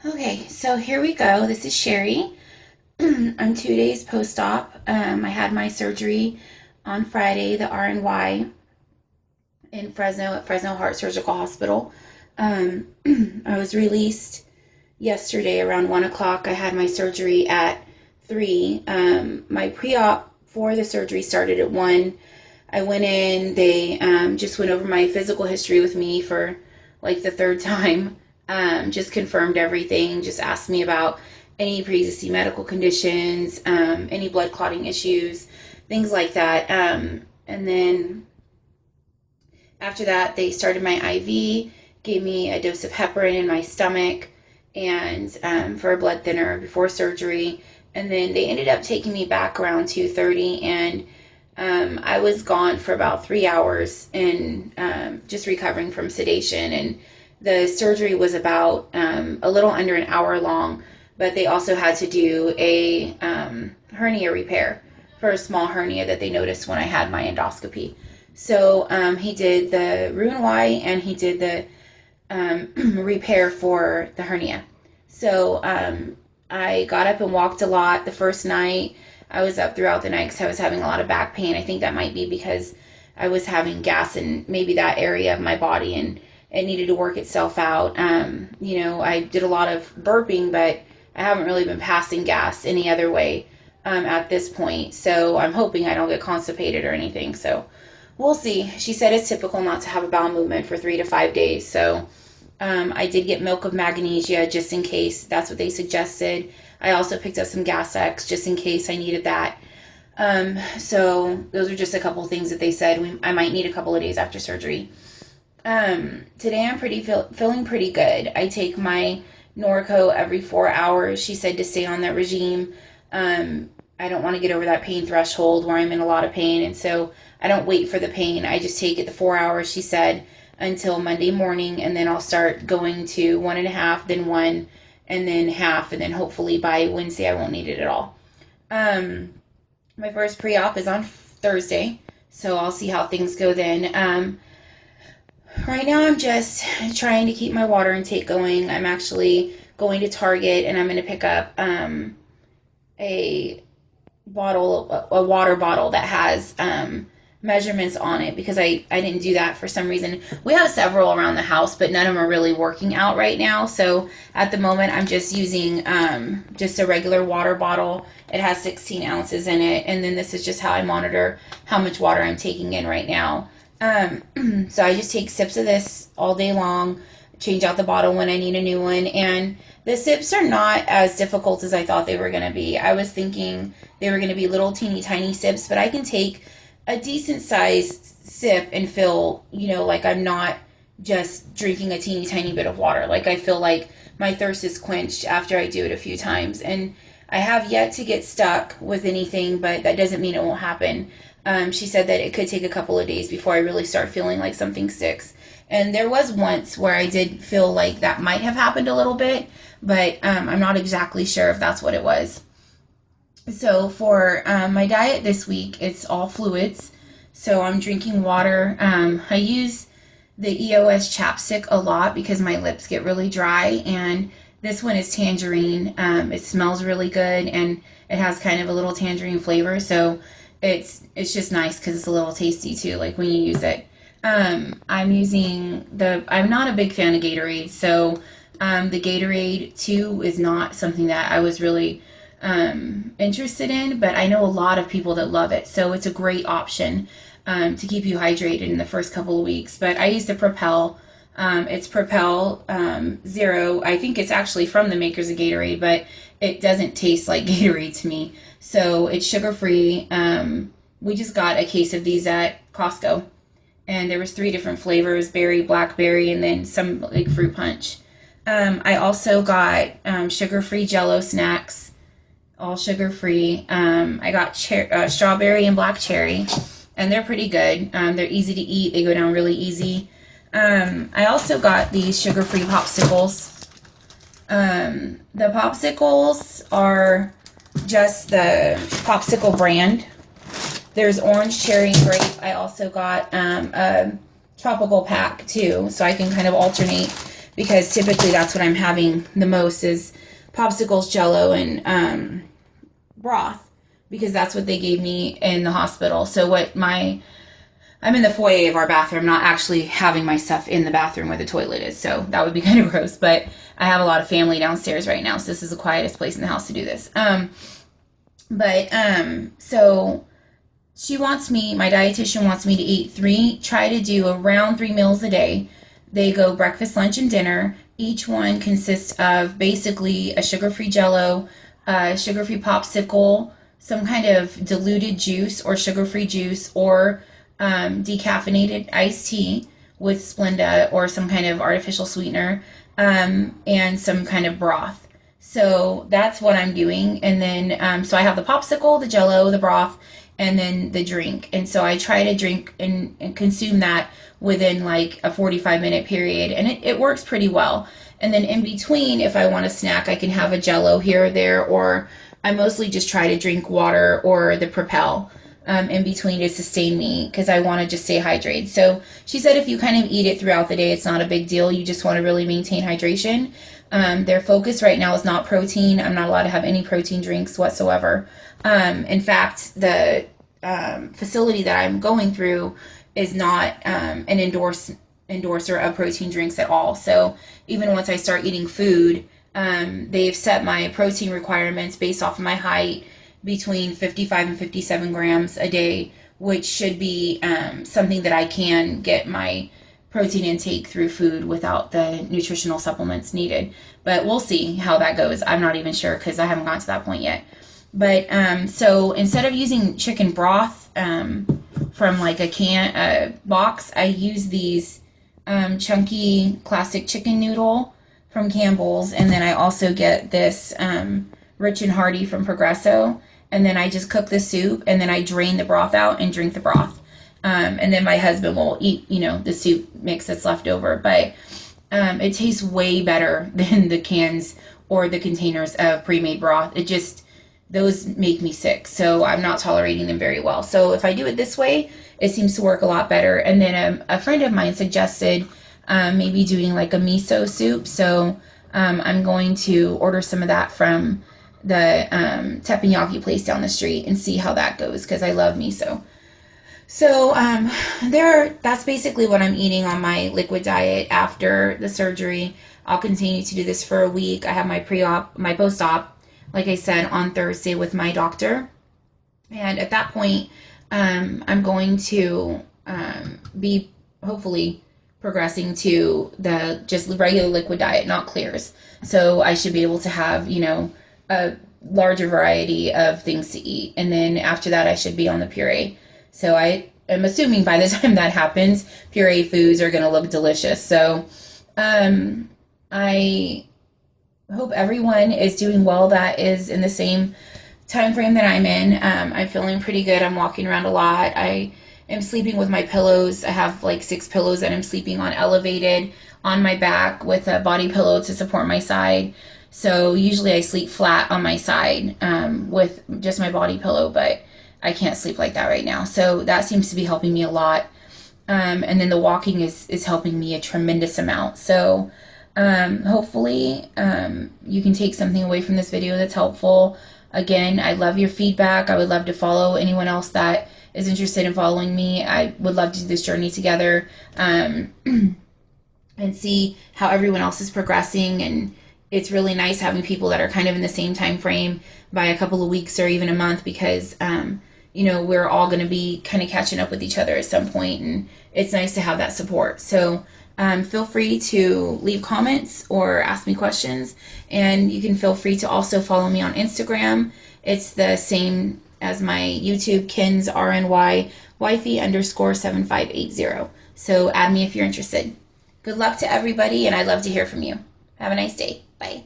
Okay, so here we go. This is Sherry. I'm 2 days post-op. I had my surgery on Friday, the RNY in Fresno at Fresno Heart Surgical Hospital. Um, I was released yesterday around 1 o'clock. I had my surgery at 3. My pre-op for the surgery started at 1. I went in, they just went over my physical history with me for like the third time. Just confirmed everything, just asked me about any pre-existing medical conditions, any blood clotting issues, things like that. And then after that, they started my IV, gave me a dose of heparin in my stomach, and for a blood thinner before surgery. And then they ended up taking me back around 2:30, and I was gone for about 3 hours and just recovering from sedation. And the surgery was about a little under an hour long, but they also had to do a hernia repair for a small hernia that they noticed when I had my endoscopy. So he did the Roux-en-Y and he did the repair for the hernia. So I got up and walked a lot the first night. I was up throughout the night because I was having a lot of back pain. I think that might be because I was having gas in maybe that area of my body and it needed to work itself out. I did a lot of burping, but I haven't really been passing gas any other way at this point. So I'm hoping I don't get constipated or anything. So we'll see. She said it's typical not to have a bowel movement for 3 to 5 days. So I did get milk of magnesia just in case. That's what they suggested. I also picked up some Gas-X just in case I needed that. So those are just a couple things that they said I might need a couple of days after surgery. Today I'm feeling pretty good. I take my Norco every 4 hours. She said to stay on that regime. I don't want to get over that pain threshold where I'm in a lot of pain, and so I don't wait for the pain. I just take it the 4 hours, she said, until Monday morning, and then I'll start going to 1.5, then 1, and then half, and then hopefully by Wednesday I won't need it at all. My first pre-op is on Thursday, so I'll see how things go then. Right now I'm just trying to keep my water intake going. I'm actually going to Target and I'm going to pick up a water bottle that has measurements on it because I didn't do that for some reason. We have several around the house, but none of them are really working out right now. So at the moment, I'm just using just a regular water bottle. It has 16 ounces in it. And then this is just how I monitor how much water I'm taking in right now. So I just take sips of this all day long, change out the bottle when I need a new one. And the sips are not as difficult as I thought they were going to be. I was thinking they were going to be little teeny tiny sips, but I can take a decent sized sip and feel, like I'm not just drinking a teeny tiny bit of water. Like I feel like my thirst is quenched after I do it a few times. And I have yet to get stuck with anything, but that doesn't mean it won't happen. She said that it could take a couple of days before I really start feeling like something sticks. And there was once where I did feel like that might have happened a little bit, but I'm not exactly sure if that's what it was. So for my diet this week, it's all fluids. So I'm drinking water. I use the EOS chapstick a lot because my lips get really dry, and this one is tangerine. It smells really good, and it has kind of a little tangerine flavor. So it's just nice because it's a little tasty too, like when you use it. I'm not a big fan of Gatorade, so the Gatorade 2 is not something that I was really interested in, but I know a lot of people that love it, so it's a great option to keep you hydrated in the first couple of weeks. But I use the Propel. It's Propel Zero. I think it's actually from the makers of Gatorade, but it doesn't taste like Gatorade to me. So it's sugar-free. We just got a case of these at Costco, and there was 3 different flavors: berry, blackberry, and then some like fruit punch. I also got sugar-free Jello snacks, all sugar-free. I got strawberry and black cherry, and they're pretty good. They're easy to eat. They go down really easy. I also got these sugar-free popsicles. The popsicles are just the popsicle brand. There's orange, cherry, and grape. I also got a tropical pack too, so I can kind of alternate because typically that's what I'm having the most is popsicles, Jello, and broth, because that's what they gave me in the hospital. So I'm in the foyer of our bathroom, not actually having my stuff in the bathroom where the toilet is. So that would be kind of gross, but I have a lot of family downstairs right now. So this is the quietest place in the house to do this. So my dietitian wants me to try to do around 3 meals a day. They go breakfast, lunch, and dinner. Each one consists of basically a sugar-free Jello, a sugar-free popsicle, some kind of diluted juice or sugar-free juice, or decaffeinated iced tea with Splenda or some kind of artificial sweetener, and some kind of broth. So that's what I'm doing. And then, so I have the popsicle, the Jello, the broth, and then the drink. And so I try to drink and consume that within like a 45-minute period. And it works pretty well. And then in between, if I want a snack, I can have a Jello here or there, or I mostly just try to drink water or the Propel in between to sustain me, because I want to just stay hydrated. So she said if you kind of eat it throughout the day, it's not a big deal. You just want to really maintain hydration. Their focus right now is not protein. I'm not allowed to have any protein drinks whatsoever. In fact, the facility that I'm going through is not an endorser of protein drinks at all. So even once I start eating food, they've set my protein requirements based off of my height between 55 and 57 grams a day, which should be something that I can get my protein intake through food without the nutritional supplements needed. But we'll see how that goes. I'm not even sure because I haven't gotten to that point yet. But so instead of using chicken broth from like a box, I use these chunky classic chicken noodle from Campbell's, and then I also get this Rich and Hearty from Progresso, and then I just cook the soup, and then I drain the broth out and drink the broth. And then my husband will eat, the soup mix that's left over. But it tastes way better than the cans or the containers of pre-made broth. Those make me sick, so I'm not tolerating them very well. So if I do it this way, it seems to work a lot better. And then a friend of mine suggested maybe doing like a miso soup. So I'm going to order some of that from the teppanyaki place down the street and see how that goes, because I love miso. So that's basically what I'm eating on my liquid diet after the surgery. I'll continue to do this for a week. I have my post-op, like I said, on Thursday with my doctor. And at that point, I'm going to be hopefully progressing to the just regular liquid diet, not clears. So I should be able to have, a larger variety of things to eat. And then after that, I should be on the puree. So I am assuming by the time that happens, puree foods are going to look delicious. So I hope everyone is doing well that is in the same time frame that I'm in. I'm feeling pretty good. I'm walking around a lot. I am sleeping with my pillows. I have like 6 pillows that I'm sleeping on elevated on my back with a body pillow to support my side. So usually I sleep flat on my side with just my body pillow, but I can't sleep like that right now. So that seems to be helping me a lot. And then the walking is helping me a tremendous amount. So hopefully you can take something away from this video that's helpful. Again, I love your feedback. I would love to follow anyone else that is interested in following me. I would love to do this journey together and see how everyone else is progressing. And it's really nice having people that are kind of in the same time frame by a couple of weeks or even a month, because we're all going to be kind of catching up with each other at some point, and it's nice to have that support. So feel free to leave comments or ask me questions, and you can feel free to also follow me on Instagram. It's the same as my YouTube, Kins RNY wifey _7580. So add me if you're interested. Good luck to everybody, and I'd love to hear from you. Have a nice day. Bye.